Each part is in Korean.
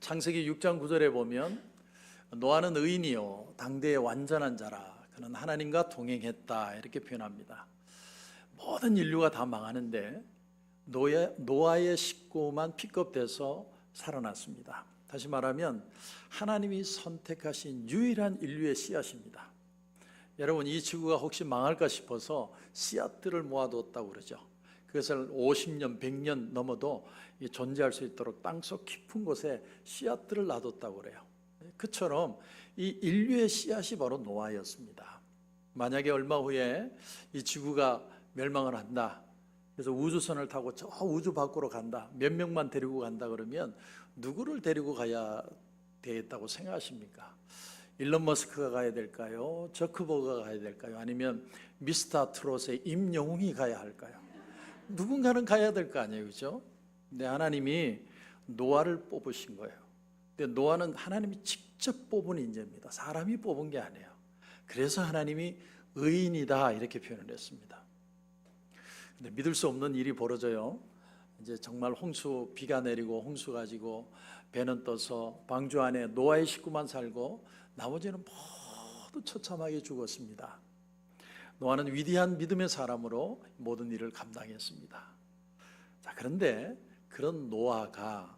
창세기 6장 9절에 보면 노아는 의인이요 당대의 완전한 자라 그는 하나님과 동행했다 이렇게 표현합니다. 모든 인류가 다 망하는데 노아의 식구만 픽업돼서 살아났습니다. 다시 말하면 하나님이 선택하신 유일한 인류의 씨앗입니다. 여러분, 이 지구가 혹시 망할까 싶어서 씨앗들을 모아뒀다고 그러죠. 그것을 50년, 100년 넘어도 존재할 수 있도록 땅속 깊은 곳에 씨앗들을 놔뒀다고 그래요. 그처럼 이 인류의 씨앗이 바로 노아였습니다. 만약에 얼마 후에 이 지구가 멸망을 한다, 그래서 우주선을 타고 저 우주 밖으로 간다, 몇 명만 데리고 간다 그러면 누구를 데리고 가야 되겠다고 생각하십니까? 일론 머스크가 가야 될까요? 저크버그가 가야 될까요? 아니면 미스터 트롯의 임영웅이 가야 할까요? 누군가는 가야 될 거 아니에요, 그렇죠? 근데 하나님이 노아를 뽑으신 거예요. 근데 노아는 하나님이 직접 뽑은 인재입니다. 사람이 뽑은 게 아니에요. 그래서 하나님이 의인이다 이렇게 표현을 했습니다. 근데 믿을 수 없는 일이 벌어져요. 이제 정말 홍수, 비가 내리고 홍수 가지고 배는 떠서 방주 안에 노아의 식구만 살고 나머지는 모두 처참하게 죽었습니다. 노아는 위대한 믿음의 사람으로 모든 일을 감당했습니다. 자, 그런데 그런 노아가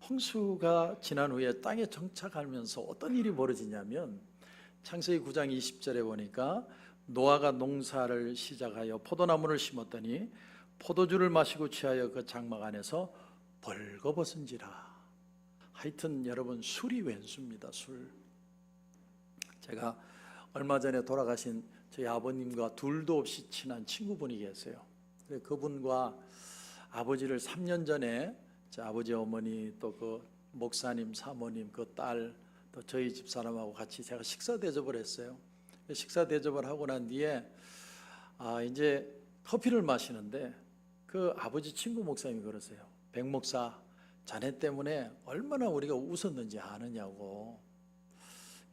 홍수가 지난 후에 땅에 정착하면서 어떤 일이 벌어지냐면 창세기 9장 20절에 보니까 노아가 농사를 시작하여 포도나무를 심었더니 포도주를 마시고 취하여 그 장막 안에서 벌거벗은지라. 하여튼 여러분, 술이 왼수입니다. 술. 제가 얼마 전에 돌아가신 저희 아버님과 둘도 없이 친한 친구분이 계세요. 그분과 아버지를 3년 전에 제 아버지 어머니 또 그 목사님 사모님 그 딸 또 저희 집사람하고 같이 제가 식사 대접을 했어요. 식사 대접을 하고 난 뒤에 이제 커피를 마시는데 그 아버지 친구 목사님이 그러세요. 백 목사, 자네 때문에 얼마나 우리가 웃었는지 아느냐고.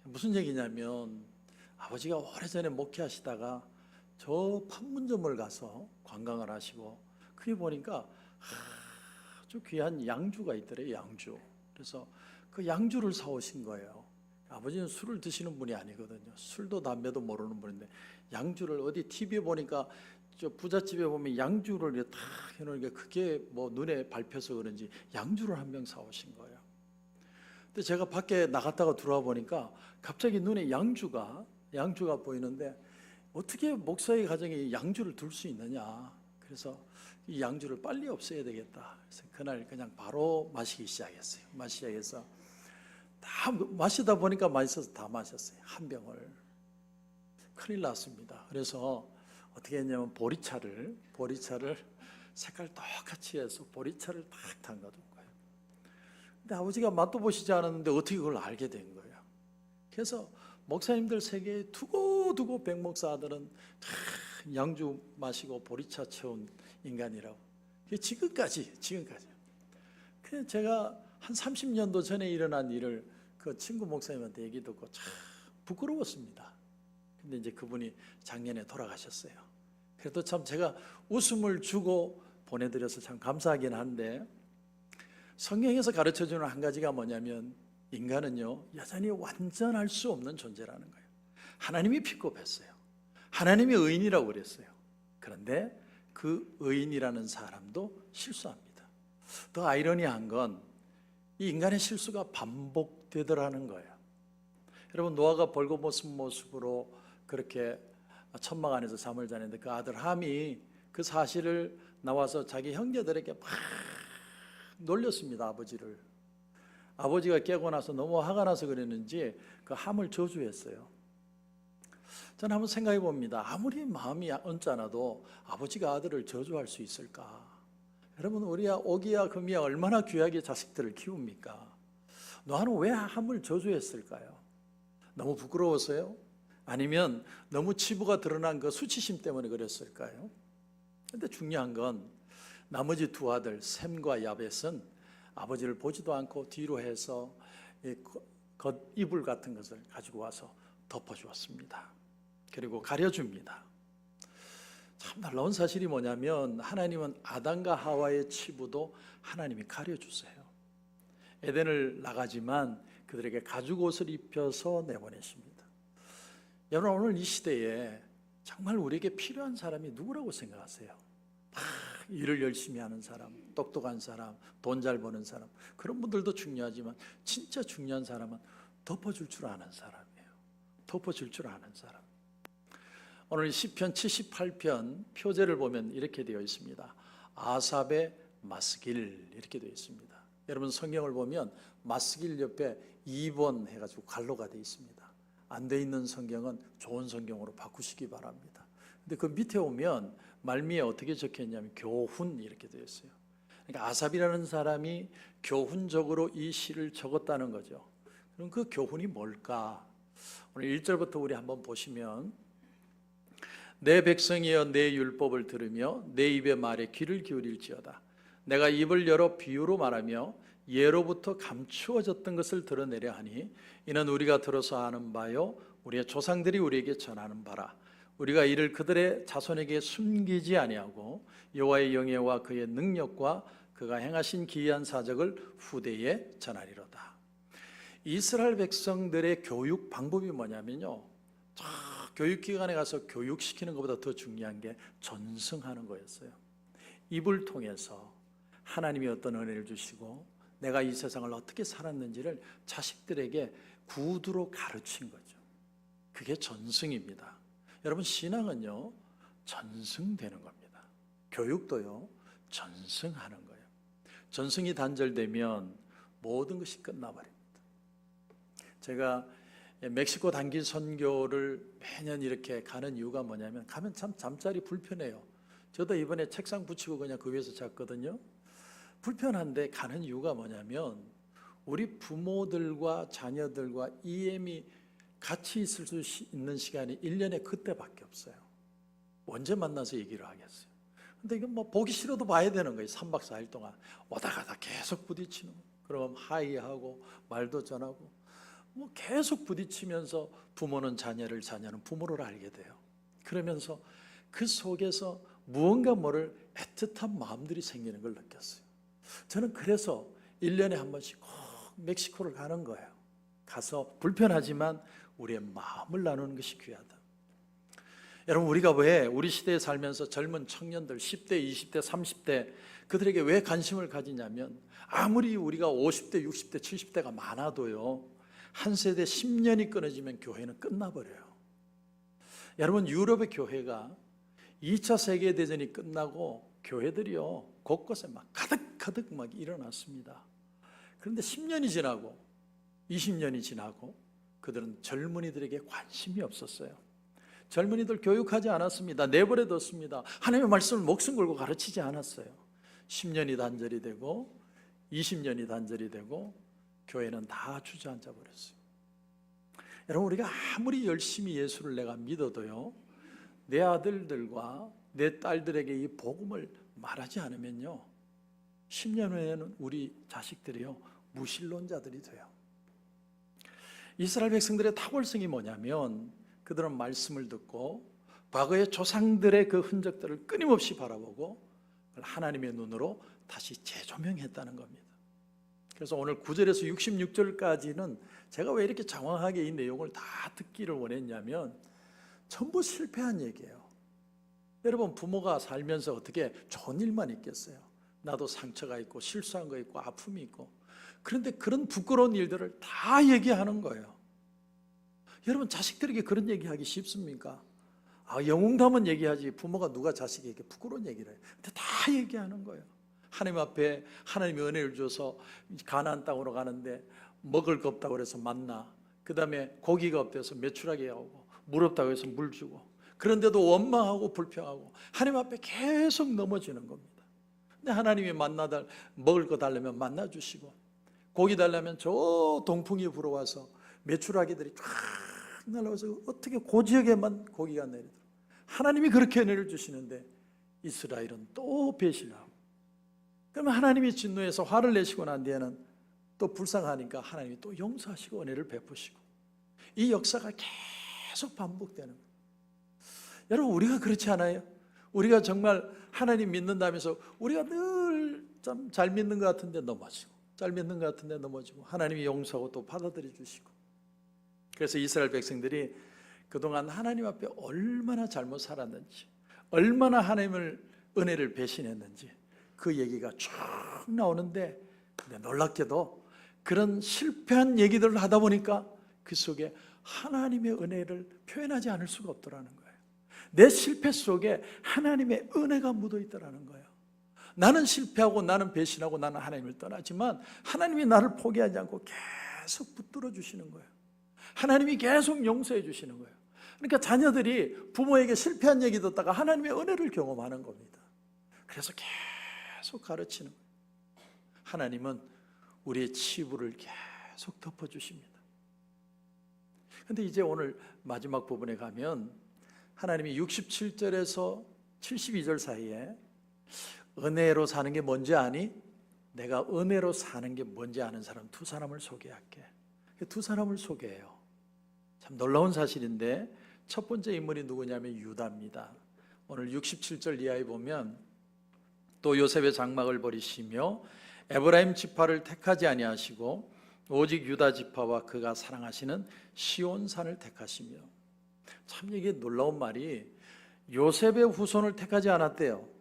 무슨 얘기냐면 아버지가 오래전에 목회하시다가 저 판문점을 가서 관광을 하시고 그게 보니까 아주 귀한 양주가 있더래요. 양주. 그래서 그 양주를 사오신 거예요. 아버지는 술을 드시는 분이 아니거든요. 술도 담배도 모르는 분인데 양주를 어디 TV에 보니까 저 부잣집에 보면 양주를 탁 해놓으니까 그게 뭐 눈에 밟혀서 그런지 양주를 한 병 사오신 거예요. 근데 제가 밖에 나갔다가 들어와 보니까 갑자기 눈에 양주가 보이는데 어떻게 목사의 가정에 양주를 둘 수 있느냐. 그래서 이 양주를 빨리 없애야 되겠다. 그래서 그날 그냥 바로 마시기 시작했어요. 마시기해서 다 마시다 보니까 맛있어서 다 마셨어요. 한 병을. 큰일 났습니다. 그래서 어떻게 했냐면 보리차를 색깔 똑같이 해서 보리차를 딱 담가둔 거예요. 근데 아버지가 맛도 보시지 않았는데 어떻게 그걸 알게 된 거예요. 그래서 목사님들 세계에 두고두고 백목사 아들은 양주 마시고 보리차 채운 인간이라고. 지금까지. 그래서 제가 한 30년도 전에 일어난 일을 그 친구 목사님한테 얘기 듣고 참 부끄러웠습니다. 근데 이제 그분이 작년에 돌아가셨어요. 그래도 참 제가 웃음을 주고 보내드려서 참 감사하긴 한데 성경에서 가르쳐주는 한 가지가 뭐냐면 인간은요 여전히 완전할 수 없는 존재라는 거예요. 하나님이 픽업했어요. 하나님이 의인이라고 그랬어요. 그런데 그 의인이라는 사람도 실수합니다. 더 아이러니한 건 이 인간의 실수가 반복되더라는 거예요. 여러분, 노아가 벌거벗은 모습으로 그렇게 천막 안에서 잠을 자는데 그 아들 함이 그 사실을 나와서 자기 형제들에게 막 놀렸습니다. 아버지를. 아버지가 깨고 나서 너무 화가 나서 그랬는지 그 함을 저주했어요. 저는 한번 생각해 봅니다. 아무리 마음이 언짢아도 아버지가 아들을 저주할 수 있을까? 여러분, 우리야 오기야 금이야 얼마나 귀하게 자식들을 키웁니까? 노아는 왜 함을 저주했을까요? 너무 부끄러워서요? 아니면 너무 치부가 드러난 그 수치심 때문에 그랬을까요? 근데 중요한 건 나머지 두 아들 셈과 야벳은 아버지를 보지도 않고 뒤로 해서 겉이불 같은 것을 가지고 와서 덮어주었습니다. 그리고 가려줍니다. 참 놀라운 사실이 뭐냐면 하나님은 아담과 하와의 치부도 하나님이 가려주세요. 에덴을 나가지만 그들에게 가죽 옷을 입혀서 내보내십니다. 여러분, 오늘 이 시대에 정말 우리에게 필요한 사람이 누구라고 생각하세요? 일을 열심히 하는 사람, 똑똑한 사람, 돈 잘 버는 사람, 그런 분들도 중요하지만 진짜 중요한 사람은 덮어줄 줄 아는 사람이에요. 덮어줄 줄 아는 사람. 오늘 시편 78편 표제를 보면 이렇게 되어 있습니다. 아삽의 마스길, 이렇게 되어 있습니다. 여러분, 성경을 보면 마스길 옆에 2번 해가지고 갈로가 되어 있습니다. 안 돼 있는 성경은 좋은 성경으로 바꾸시기 바랍니다. 근데 그 밑에 오면 말미에 어떻게 적혀 있냐면 교훈, 이렇게 되어 있어요. 그러니까 아삽이라는 사람이 교훈적으로 이 시를 적었다는 거죠. 그럼 그 교훈이 뭘까? 오늘 1절부터 우리 한번 보시면, 내 백성이여 내 율법을 들으며 내 입의 말에 귀를 기울일지어다. 내가 입을 열어 비유로 말하며 예로부터 감추어졌던 것을 드러내려 하니 이는 우리가 들어서 아는 바요 우리의 조상들이 우리에게 전하는 바라. 우리가 이를 그들의 자손에게 숨기지 아니하고 여호와의 영예와 그의 능력과 그가 행하신 기이한 사적을 후대에 전하리로다. 이스라엘 백성들의 교육 방법이 뭐냐면요, 교육기관에 가서 교육시키는 것보다 더 중요한 게 전승하는 거였어요. 입을 통해서 하나님이 어떤 은혜를 주시고 내가 이 세상을 어떻게 살았는지를 자식들에게 구두로 가르친 거죠. 그게 전승입니다. 여러분, 신앙은요 전승되는 겁니다. 교육도요 전승하는 거예요. 전승이 단절되면 모든 것이 끝나버립니다. 제가 멕시코 단기 선교를 매년 이렇게 가는 이유가 뭐냐면, 가면 참 잠자리 불편해요. 저도 이번에 책상 붙이고 그냥 그 위에서 잤거든요. 불편한데 가는 이유가 뭐냐면, 우리 부모들과 자녀들과 EM이 같이 있을 수 있는 시간이 1년에 그때밖에 없어요. 언제 만나서 얘기를 하겠어요. 근데 이건 뭐 보기 싫어도 봐야 되는 거예요. 3박 4일 동안 오다 가다 계속 부딪히는 거예요. 그럼 하이하고 말도 전하고 뭐 계속 부딪히면서 부모는 자녀를, 자녀는 부모를 알게 돼요. 그러면서 그 속에서 무언가 모를 애틋한 마음들이 생기는 걸 느꼈어요. 저는 그래서 1년에 한 번씩 꼭 멕시코를 가는 거예요. 가서 불편하지만 우리의 마음을 나누는 것이 귀하다. 여러분, 우리가 왜 우리 시대에 살면서 젊은 청년들 10대, 20대, 30대 그들에게 왜 관심을 가지냐면, 아무리 우리가 50대, 60대, 70대가 많아도요, 한 세대 10년이 끊어지면 교회는 끝나버려요. 여러분, 유럽의 교회가 2차 세계대전이 끝나고 교회들이요 곳곳에 막 가득 막 일어났습니다. 그런데 10년이 지나고 20년이 지나고 그들은 젊은이들에게 관심이 없었어요. 젊은이들 교육하지 않았습니다. 내버려 뒀습니다. 하나님의 말씀을 목숨 걸고 가르치지 않았어요. 10년이 단절이 되고 20년이 단절이 되고 교회는 다 주저앉아 버렸어요. 여러분, 우리가 아무리 열심히 예수를 내가 믿어도요, 내 아들들과 내 딸들에게 이 복음을 말하지 않으면요, 10년 후에는 우리 자식들이요 무신론자들이 돼요. 이스라엘 백성들의 탁월성이 뭐냐면, 그들은 말씀을 듣고 과거의 조상들의 그 흔적들을 끊임없이 바라보고 하나님의 눈으로 다시 재조명했다는 겁니다. 그래서 오늘 9절에서 66절까지는 제가 왜 이렇게 장황하게 이 내용을 다 듣기를 원했냐면, 전부 실패한 얘기예요. 여러분, 부모가 살면서 어떻게 좋은 일만 있겠어요? 나도 상처가 있고 실수한 거 있고 아픔이 있고, 그런데 그런 부끄러운 일들을 다 얘기하는 거예요. 여러분, 자식들에게 그런 얘기하기 쉽습니까? 영웅담은 얘기하지 부모가 누가 자식에게 부끄러운 얘기를 해요. 근데 다 얘기하는 거예요. 하나님 앞에 하나님이 은혜를 줘서 가나안 땅으로 가는데 먹을 거 없다고 해서 만나, 그 다음에 고기가 없대서 메추라기 하고 물 없다고 해서 물 주고, 그런데도 원망하고 불평하고 하나님 앞에 계속 넘어지는 겁니다. 근데 하나님이 먹을 거 달라면 만나 주시고, 고기 달라면 저 동풍이 불어와서 메추라기들이 쫙 날아와서 어떻게 그 지역에만 고기가 내리더라고요. 하나님이 그렇게 은혜를 주시는데 이스라엘은 또 배신하고, 그러면 하나님이 진노해서 화를 내시고 난 뒤에는 또 불쌍하니까 하나님이 또 용서하시고 은혜를 베푸시고, 이 역사가 계속 반복되는 거예요. 여러분, 우리가 그렇지 않아요? 우리가 정말 하나님 믿는다면서 우리가 늘 좀 잘 믿는 것 같은데 넘어지고, 짧았는 것 같은데 넘어지고 하나님이 용서하고 또 받아들여 주시고. 그래서 이스라엘 백성들이 그동안 하나님 앞에 얼마나 잘못 살았는지, 얼마나 하나님을 은혜를 배신했는지 그 얘기가 쭉 나오는데, 근데 놀랍게도 그런 실패한 얘기들을 하다 보니까 그 속에 하나님의 은혜를 표현하지 않을 수가 없더라는 거예요. 내 실패 속에 하나님의 은혜가 묻어 있더라는 거예요. 나는 실패하고 나는 배신하고 나는 하나님을 떠나지만 하나님이 나를 포기하지 않고 계속 붙들어 주시는 거예요. 하나님이 계속 용서해 주시는 거예요. 그러니까 자녀들이 부모에게 실패한 얘기 듣다가 하나님의 은혜를 경험하는 겁니다. 그래서 계속 가르치는 거예요. 하나님은 우리의 치부를 계속 덮어주십니다. 그런데 이제 오늘 마지막 부분에 가면 하나님이 67절에서 72절 사이에 은혜로 사는 게 뭔지 아니? 내가 은혜로 사는 게 뭔지 아는 사람 두 사람을 소개할게. 두 사람을 소개해요. 참 놀라운 사실인데 첫 번째 인물이 누구냐면 유다입니다. 오늘 67절 이하에 보면 또 요셉의 장막을 버리시며 에브라임 지파를 택하지 아니하시고 오직 유다 지파와 그가 사랑하시는 시온산을 택하시며. 참 이게 놀라운 말이 요셉의 후손을 택하지 않았대요.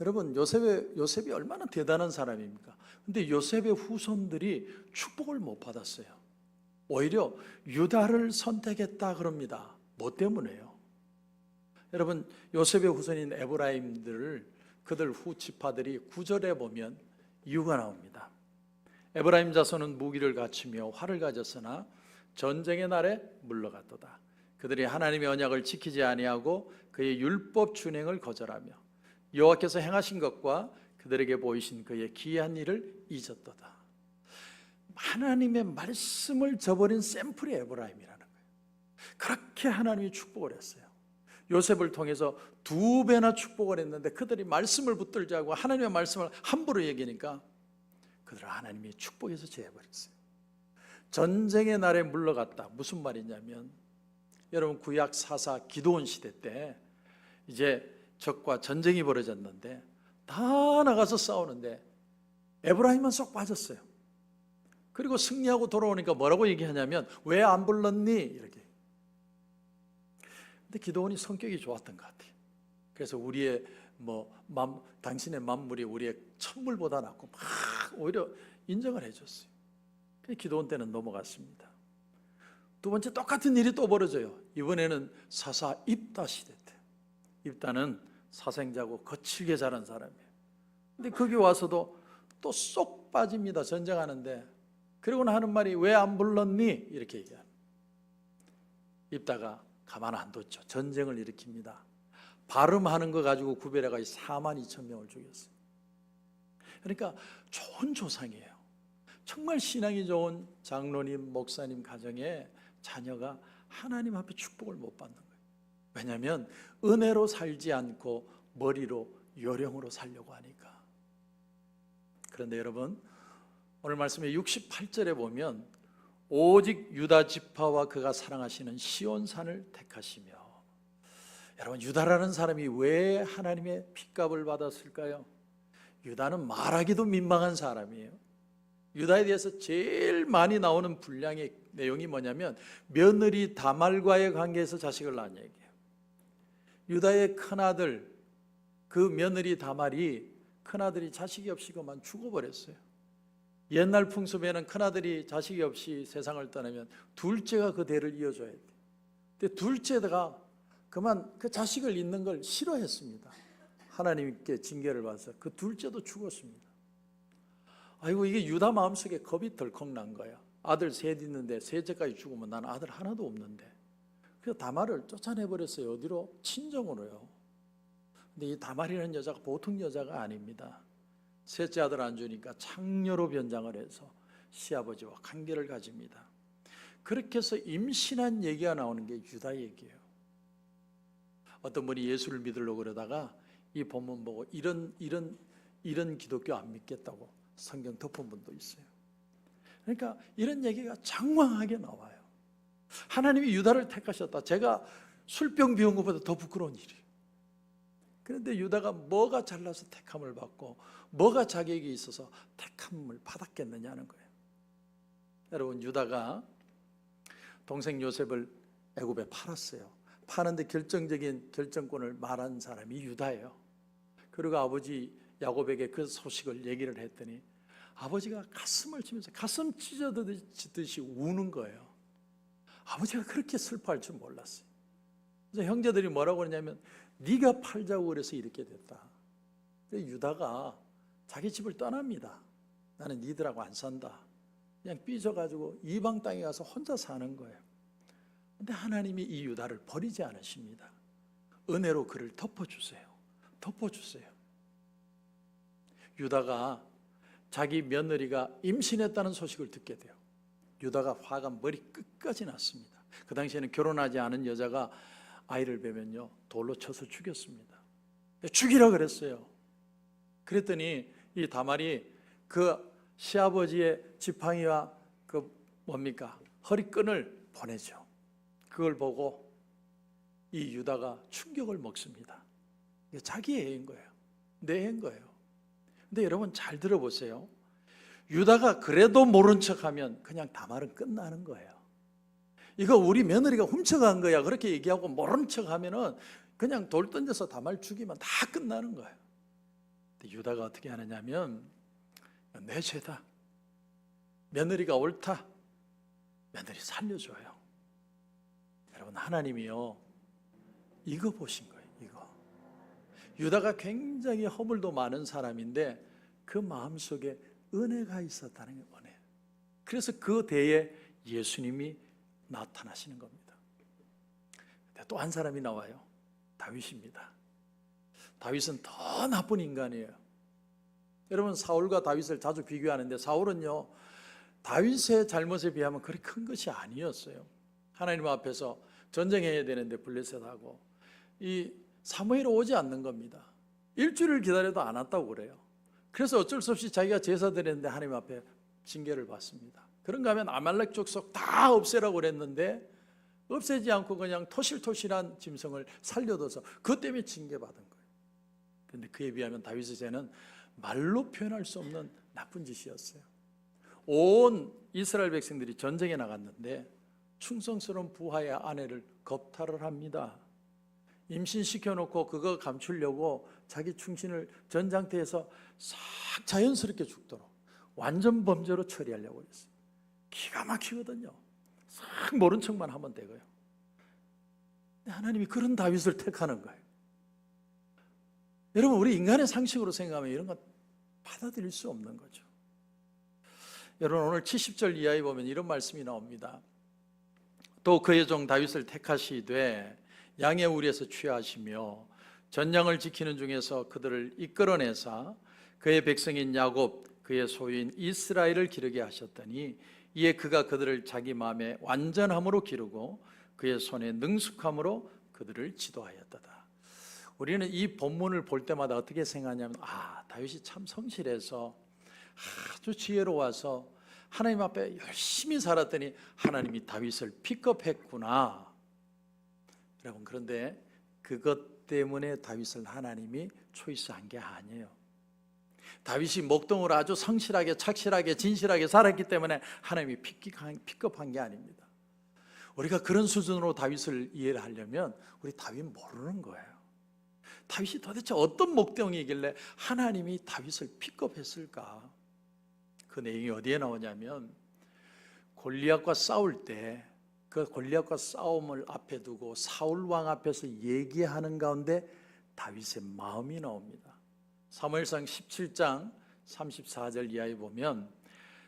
여러분 요셉이 얼마나 대단한 사람입니까? 근데 요셉의 후손들이 축복을 못 받았어요. 오히려 유다를 선택했다 그럽니다. 뭐 때문에요? 여러분 요셉의 후손인 에브라임들을 그들 후 지파들이 9절에 보면 이유가 나옵니다. 에브라임 자손은 무기를 갖추며 활을 가졌으나 전쟁의 날에 물러갔도다. 그들이 하나님의 언약을 지키지 아니하고 그의 율법 준행을 거절하며 여호와께서 행하신 것과 그들에게 보이신 그의 기이한 일을 잊었도다. 하나님의 말씀을 저버린 샘플이 에브라임이라는 거예요. 그렇게 하나님이 축복을 했어요. 요셉을 통해서 2배나 축복을 했는데 그들이 말씀을 붙들지 않고 하나님의 말씀을 함부로 얘기하니까 그들을 하나님이 축복해서 제해버렸어요. 전쟁의 날에 물러갔다. 무슨 말이냐면 여러분 구약 사사 기드온 시대 때 이제 적과 전쟁이 벌어졌는데 다 나가서 싸우는데 에브라임만 쏙 빠졌어요. 그리고 승리하고 돌아오니까 뭐라고 얘기하냐면 왜 안 불렀니? 이렇게. 근데 기드온이 성격이 좋았던 것 같아요. 그래서 우리의 당신의 만물이 우리의 천물보다 낫고 막 오히려 인정을 해줬어요. 그래서 기드온 때는 넘어갔습니다. 두 번째 똑같은 일이 또 벌어져요. 이번에는 사사 입다 시대 때. 입다는 사생자고 거칠게 자란 사람이에요. 근데 거기 와서도 또 쏙 빠집니다. 전쟁하는데. 그러고는 하는 말이 왜 안 불렀니? 이렇게 얘기합니다. 입다가 가만 안 뒀죠. 전쟁을 일으킵니다. 발음하는 거 가지고 구별해가 42,000명을 죽였어요. 그러니까 좋은 조상이에요. 정말 신앙이 좋은 장로님, 목사님 가정에 자녀가 하나님 앞에 축복을 못 받는 거예요. 왜냐하면 은혜로 살지 않고 머리로 요령으로 살려고 하니까. 그런데 여러분 오늘 말씀의 68절에 보면 오직 유다 지파와 그가 사랑하시는 시온산을 택하시며. 여러분 유다라는 사람이 왜 하나님의 핏값을 받았을까요? 유다는 말하기도 민망한 사람이에요. 유다에 대해서 제일 많이 나오는 분량의 내용이 뭐냐면 며느리 다말과의 관계에서 자식을 낳은 얘기예요. 유다의 큰아들 그 며느리 다말이 큰아들이 자식이 없이 그만 죽어버렸어요. 옛날 풍습에는 큰아들이 자식이 없이 세상을 떠나면 둘째가 그 대를 이어줘야 돼요. 근데 둘째가 그만 그 자식을 잇는 걸 싫어했습니다. 하나님께 징계를 받아서 그 둘째도 죽었습니다. 아이고 이게 유다 마음속에 겁이 덜컥 난 거야. 아들 셋 있는데 셋째까지 죽으면 난 아들 하나도 없는데. 그래서 다말을 쫓아내버렸어요. 어디로? 친정으로요. 근데 이 다말이라는 여자가 보통 여자가 아닙니다. 셋째 아들 안 주니까 창녀로 변장을 해서 시아버지와 관계를 가집니다. 그렇게 해서 임신한 얘기가 나오는 게 유다 얘기예요. 어떤 분이 예수를 믿으려고 그러다가 이 본문 보고 이런 기독교 안 믿겠다고 성경 덮은 분도 있어요. 그러니까 이런 얘기가 장황하게 나와요. 하나님이 유다를 택하셨다. 제가 술병 비운 것보다 더 부끄러운 일이에요. 그런데 유다가 뭐가 잘나서 택함을 받고 뭐가 자격이 있어서 택함을 받았겠느냐는 거예요. 여러분, 유다가 동생 요셉을 애굽에 팔았어요. 파는데 결정적인 결정권을 말한 사람이 유다예요. 그리고 아버지 야곱에게 그 소식을 얘기를 했더니 아버지가 가슴을 치면서 가슴 찢어지듯이 우는 거예요. 아버지가 그렇게 슬퍼할 줄 몰랐어요. 그래서 형제들이 뭐라고 하냐면 네가 팔자고 그래서 이렇게 됐다. 유다가 자기 집을 떠납니다. 나는 니들하고 안 산다. 그냥 삐져가지고 이방 땅에 가서 혼자 사는 거예요. 근데 하나님이 이 유다를 버리지 않으십니다. 은혜로 그를 덮어주세요. 덮어주세요. 유다가 자기 며느리가 임신했다는 소식을 듣게 돼요. 유다가 화가 머리 끝까지 났습니다. 그 당시에는 결혼하지 않은 여자가 아이를 베면요 돌로 쳐서 죽였습니다. 죽이라 그랬어요. 그랬더니 이 다말이 그 시아버지의 지팡이와 그 허리끈을 보내죠. 그걸 보고 이 유다가 충격을 먹습니다. 이게 자기 애인 거예요. 내 애인 거예요. 근데 여러분 잘 들어보세요. 유다가 그래도 모른 척하면 그냥 다말은 끝나는 거예요. 이거 우리 며느리가 훔쳐간 거야 그렇게 얘기하고 모른 척하면은 그냥 돌 던져서 다말 죽이면 다 끝나는 거예요. 근데 유다가 어떻게 하느냐면 내 죄다. 며느리가 옳다. 며느리 살려줘요. 여러분, 하나님이요 이거 보신 거예요. 이거. 유다가 굉장히 허물도 많은 사람인데 그 마음속에 은혜가 있었다는 게 은혜. 그래서 그 대에 예수님이 나타나시는 겁니다. 또 한 사람이 나와요. 다윗입니다. 다윗은 더 나쁜 인간이에요. 여러분, 사울과 다윗을 자주 비교하는데 사울은요 다윗의 잘못에 비하면 그리 큰 것이 아니었어요. 하나님 앞에서 전쟁해야 되는데 블레셋하고 이 사무엘이 오지 않는 겁니다. 일주일을 기다려도 안 왔다고 그래요. 그래서 어쩔 수 없이 자기가 제사 드렸는데 하나님 앞에 징계를 받습니다. 그런가 하면 아말렉 족속 다 없애라고 그랬는데 없애지 않고 그냥 토실토실한 짐승을 살려둬서 그것 때문에 징계받은 거예요. 그런데 그에 비하면 다윗의 죄는 말로 표현할 수 없는 나쁜 짓이었어요. 온 이스라엘 백성들이 전쟁에 나갔는데 충성스러운 부하의 아내를 겁탈을 합니다. 임신시켜놓고 그거 감추려고 자기 충신을 전장터에서 싹 자연스럽게 죽도록 완전 범죄로 처리하려고 했어요. 기가 막히거든요. 싹 모른 척만 하면 되고요. 하나님이 그런 다윗을 택하는 거예요. 여러분, 우리 인간의 상식으로 생각하면 이런 건 받아들일 수 없는 거죠. 여러분, 오늘 70절 이하에 보면 이런 말씀이 나옵니다. 또 그의 종 다윗을 택하시되 양의 우리에서 취하시며 전장을 지키는 중에서 그들을 이끌어내사 그의 백성인 야곱 그의 소유인 이스라엘을 기르게 하셨더니 이에 그가 그들을 자기 마음에 완전함으로 기르고 그의 손에 능숙함으로 그들을 지도하였도다. 우리는 이 본문을 볼 때마다 어떻게 생각하냐면 다윗이 참 성실해서 아주 지혜로워서 하나님 앞에 열심히 살았더니 하나님이 다윗을 픽업했구나. 여러분, 그런데 그것 때문에 다윗을 하나님이 초이스한 게 아니에요. 다윗이 목동을 아주 성실하게 착실하게 진실하게 살았기 때문에 하나님이 픽업한 게 아닙니다. 우리가 그런 수준으로 다윗을 이해를 하려면 우리 다윗 모르는 거예요. 다윗이 도대체 어떤 목동이길래 하나님이 다윗을 픽업했을까? 그 내용이 어디에 나오냐면 골리앗과 싸울 때 그 골리앗과 싸움을 앞에 두고 사울 왕 앞에서 얘기하는 가운데 다윗의 마음이 나옵니다. 사무엘상 17장 34절 이하에 보면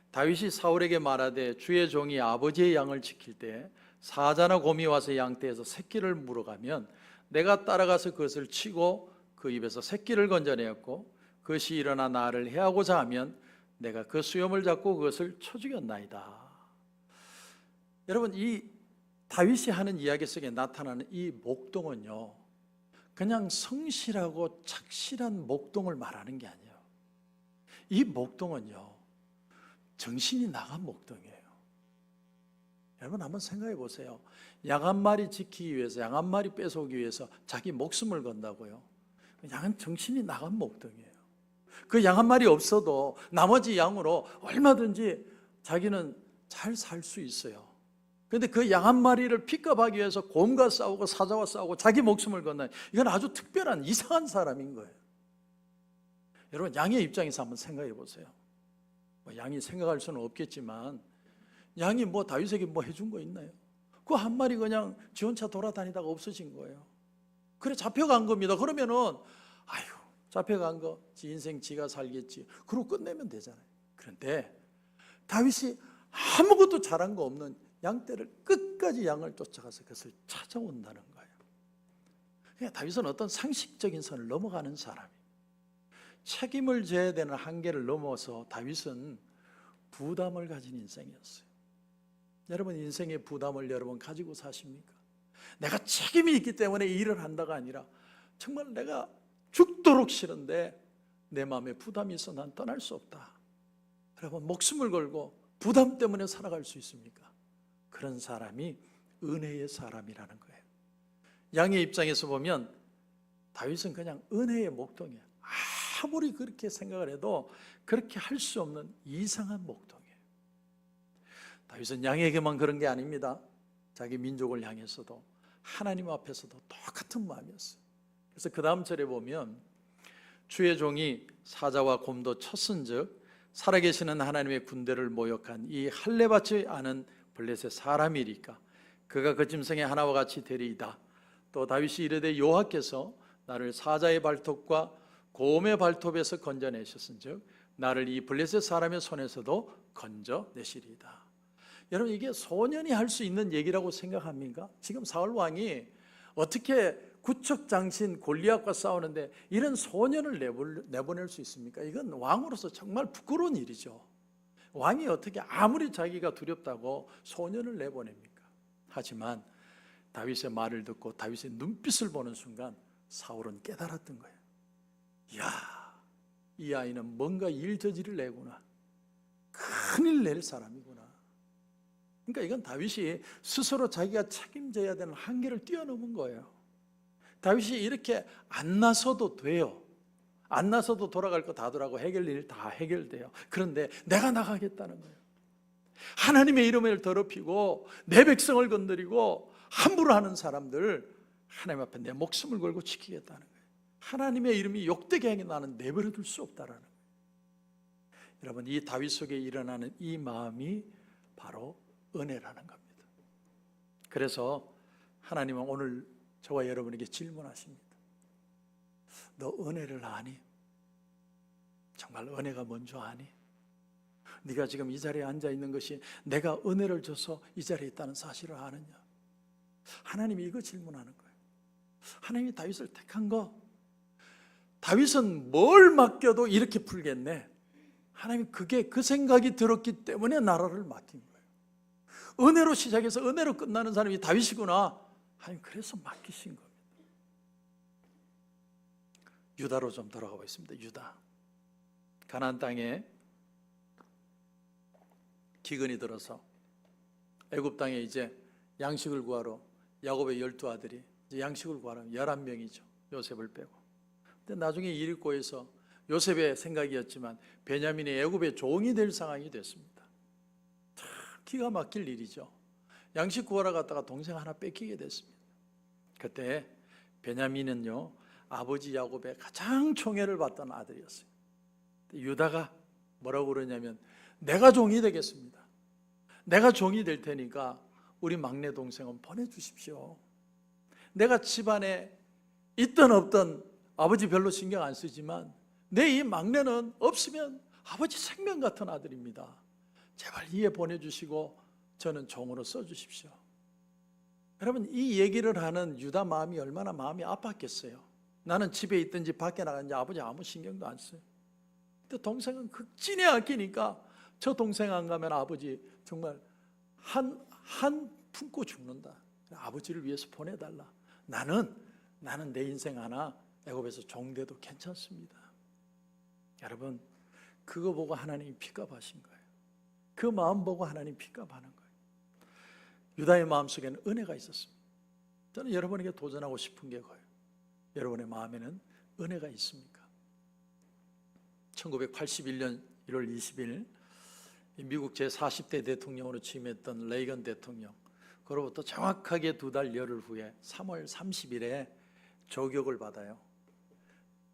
다윗이 사울에게 말하되 주의 종이 아버지의 양을 지킬 때 사자나 곰이 와서 양떼에서 새끼를 물어가면 내가 따라가서 그것을 치고 그 입에서 새끼를 건져내었고 그것이 일어나 나를 해하고자 하면 내가 그 수염을 잡고 그것을 쳐 죽였나이다. 여러분, 이 다윗이 하는 이야기 속에 나타나는 이 목동은요 그냥 성실하고 착실한 목동을 말하는 게 아니에요. 이 목동은요 정신이 나간 목동이에요. 여러분, 한번 생각해 보세요. 양 한 마리 지키기 위해서, 양 한 마리 뺏어오기 위해서 자기 목숨을 건다고요. 양은 정신이 나간 목동이에요. 그 양 한 마리 없어도 나머지 양으로 얼마든지 자기는 잘 살 수 있어요. 그런데 그 양 한 마리를 픽업하기 위해서 곰과 싸우고 사자와 싸우고 자기 목숨을 건너는, 이건 아주 특별한 이상한 사람인 거예요. 여러분, 양의 입장에서 한번 생각해 보세요. 양이 생각할 수는 없겠지만 양이 다윗에게 해준 거 있나요? 그 한 마리 그냥 지 혼자 돌아다니다가 없어진 거예요. 그래, 잡혀간 겁니다. 그러면은 아유, 잡혀간 거 지 인생 지가 살겠지, 그러고 끝내면 되잖아요. 그런데 다윗이 아무것도 잘한 거 없는 양떼를 끝까지 양을 쫓아가서 그것을 찾아온다는 거예요. 그러니까 다윗은 어떤 상식적인 선을 넘어가는 사람이에요. 책임을 져야 되는 한계를 넘어서 다윗은 부담을 가진 인생이었어요. 여러분, 인생의 부담을 여러분 가지고 사십니까? 내가 책임이 있기 때문에 일을 한다가 아니라 정말 내가 죽도록 싫은데 내 마음에 부담이 있어 난 떠날 수 없다. 여러분, 목숨을 걸고 부담 때문에 살아갈 수 있습니까? 그런 사람이 은혜의 사람이라는 거예요. 양의 입장에서 보면 다윗은 그냥 은혜의 목동이에요. 아무리 그렇게 생각을 해도 그렇게 할 수 없는 이상한 목동이에요. 다윗은 양에게만 그런 게 아닙니다. 자기 민족을 향해서도 하나님 앞에서도 똑같은 마음이었어요. 그래서 그 다음 절에 보면 주의 종이 사자와 곰도 쳤은즉 살아계시는 하나님의 군대를 모욕한 이 할례받지 않은 블레셋 사람이리까 그가 그 짐승의 하나와 같이 되리이다. 또 다윗이 이르되 여호와께서 나를 사자의 발톱과 곰의 발톱에서 건져내셨은즉 나를 이 블레셋 사람의 손에서도 건져내시리이다. 여러분, 이게 소년이 할 수 있는 얘기라고 생각합니까? 지금 사울 왕이 어떻게 구척 장신 골리앗과 싸우는데 이런 소년을 내보낼 수 있습니까? 이건 왕으로서 정말 부끄러운 일이죠. 왕이 어떻게 아무리 자기가 두렵다고 소년을 내보냅니까? 하지만 다윗의 말을 듣고 다윗의 눈빛을 보는 순간 사울은 깨달았던 거예요. 이야, 이 아이는 뭔가 일 저지를 내구나. 큰일 낼 사람이구나. 그러니까 이건 다윗이 스스로 자기가 책임져야 되는 한계를 뛰어넘은 거예요. 다윗이 이렇게 안 나서도 돼요. 안 나서도 돌아갈 거 다 돌아가고 해결 일 다 해결돼요. 그런데 내가 나가겠다는 거예요. 하나님의 이름을 더럽히고 내 백성을 건드리고 함부로 하는 사람들 하나님 앞에 내 목숨을 걸고 지키겠다는 거예요. 하나님의 이름이 욕되게 하게 나는 내버려둘 수 없다라는 거예요. 여러분, 이 다윗 속에 일어나는 이 마음이 바로 은혜라는 겁니다. 그래서 하나님은 오늘 저와 여러분에게 질문하십니다. 너 은혜를 아니? 정말 은혜가 뭔지 아니? 네가 지금 이 자리에 앉아 있는 것이 내가 은혜를 줘서 이 자리에 있다는 사실을 아느냐? 하나님이 이거 질문하는 거예요. 하나님이 다윗을 택한 거, 다윗은 뭘 맡겨도 이렇게 풀겠네. 하나님 그게 그 생각이 들었기 때문에 나라를 맡긴 거예요. 은혜로 시작해서 은혜로 끝나는 사람이 다윗이구나. 하나님 그래서 맡기신 겁니다. 유다로 좀 돌아가고 있습니다. 유다. 가나안 땅에 기근이 들어서 애굽 땅에 이제 양식을 구하러 야곱의 12아들이 이제 양식을 구하러 11명이죠. 요셉을 빼고. 근데 나중에 일이 꼬여서 요셉의 생각이었지만 베냐민이 애굽의 종이 될 상황이 됐습니다. 참 기가 막힐 일이죠. 양식 구하러 갔다가 동생 하나 뺏기게 됐습니다. 그때 베냐민은요, 아버지 야곱의 가장 총애를 받던 아들이었어요. 유다가 뭐라고 그러냐면 내가 종이 되겠습니다. 내가 종이 될 테니까 우리 막내 동생은 보내주십시오. 내가 집안에 있든 없든 아버지 별로 신경 안 쓰지만 내 이 막내는 없으면 아버지 생명 같은 아들입니다. 제발 이해 보내주시고 저는 종으로 써주십시오. 여러분, 이 얘기를 하는 유다 마음이 얼마나 마음이 아팠겠어요. 나는 집에 있든지 밖에 나갔는지 아버지 아무 신경도 안 써요. 근데 동생은 극진히 아끼니까 저 동생 안 가면 아버지 정말 한 품고 죽는다. 아버지를 위해서 보내달라. 나는 내 인생 하나 애굽에서 종돼도 괜찮습니다. 여러분, 그거 보고 하나님이 픽업하신 거예요. 그 마음 보고 하나님 픽업하는 거예요. 유다의 마음속에는 은혜가 있었습니다. 저는 여러분에게 도전하고 싶은 게 그거예요. 여러분의 마음에는 은혜가 있습니까? 1981년 1월 20일 미국 제40대 대통령으로 취임했던 레이건 대통령, 그로부터 정확하게 2달 열흘 후에 3월 30일에 조격을 받아요.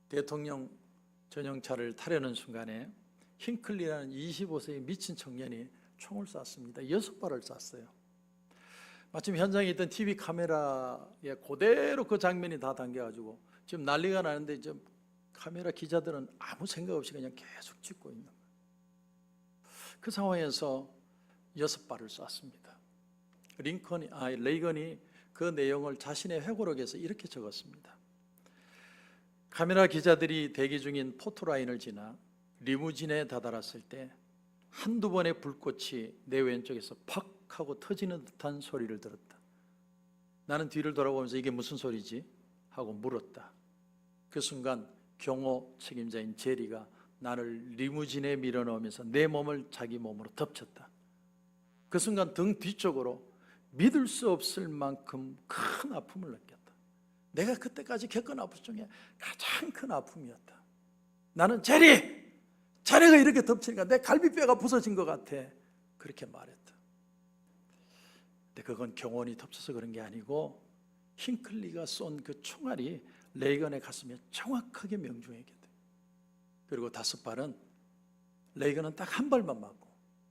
대통령 전용차를 타려는 순간에 힝클리라는 25세의 미친 청년이 총을 쐈습니다. 6발을 쐈어요. 마침 현장에 있던 TV 카메라에 그대로 그 장면이 다 담겨가지고 지금 난리가 나는데 지금 카메라 기자들은 아무 생각 없이 그냥 계속 찍고 있는 거예요. 그 상황에서 6발을 쐈습니다. 레이건이 그 내용을 자신의 회고록에서 이렇게 적었습니다. 카메라 기자들이 대기 중인 포토라인을 지나 리무진에 다다랐을 때 한두 번의 불꽃이 내 왼쪽에서 팍 하고 터지는 듯한 소리를 들었다. 나는 뒤를 돌아보면서 이게 무슨 소리지? 하고 물었다. 그 순간 경호 책임자인 제리가 나를 리무진에 밀어넣으면서 내 몸을 자기 몸으로 덮쳤다. 그 순간 등 뒤쪽으로 믿을 수 없을 만큼 큰 아픔을 느꼈다. 내가 그때까지 겪은 아픔 중에 가장 큰 아픔이었다. 나는 제리! 자네가 이렇게 덮치니까 내 갈비뼈가 부서진 것 같아. 그렇게 말했다. 근데 그건 경호원이 덮쳐서 그런 게 아니고 힝클리가 쏜 그 총알이 레이건의 가슴에 정확하게 명중했거든. 그리고 5발은 레이건은 딱 1발만 맞고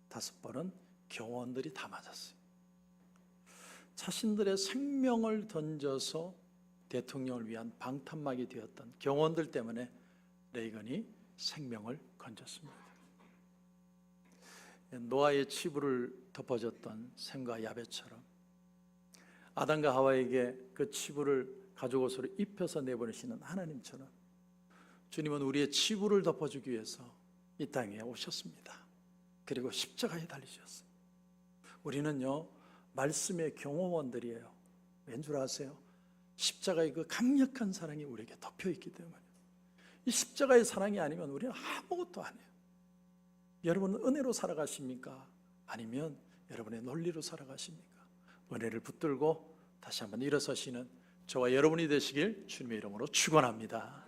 5발은 경호원들이 다 맞았어요. 자신들의 생명을 던져서 대통령을 위한 방탄막이 되었던 경호원들 때문에 레이건이 생명을 건졌습니다. 노아의 치부를 덮어줬던 샘과 야벳처럼 아담과 하와에게 그 치부를 가죽옷으로 입혀서 내보내시는 하나님처럼 주님은 우리의 치부를 덮어주기 위해서 이 땅에 오셨습니다. 그리고 십자가에 달리셨어요. 우리는요, 말씀의 경호원들이에요. 왠 줄 아세요? 십자가의 그 강력한 사랑이 우리에게 덮여있기 때문에. 이 십자가의 사랑이 아니면 우리는 아무것도 안 해요. 여러분은 은혜로 살아가십니까? 아니면 여러분의 논리로 살아가십니까? 은혜를 붙들고 다시 한번 일어서시는 저와 여러분이 되시길 주님의 이름으로 축원합니다.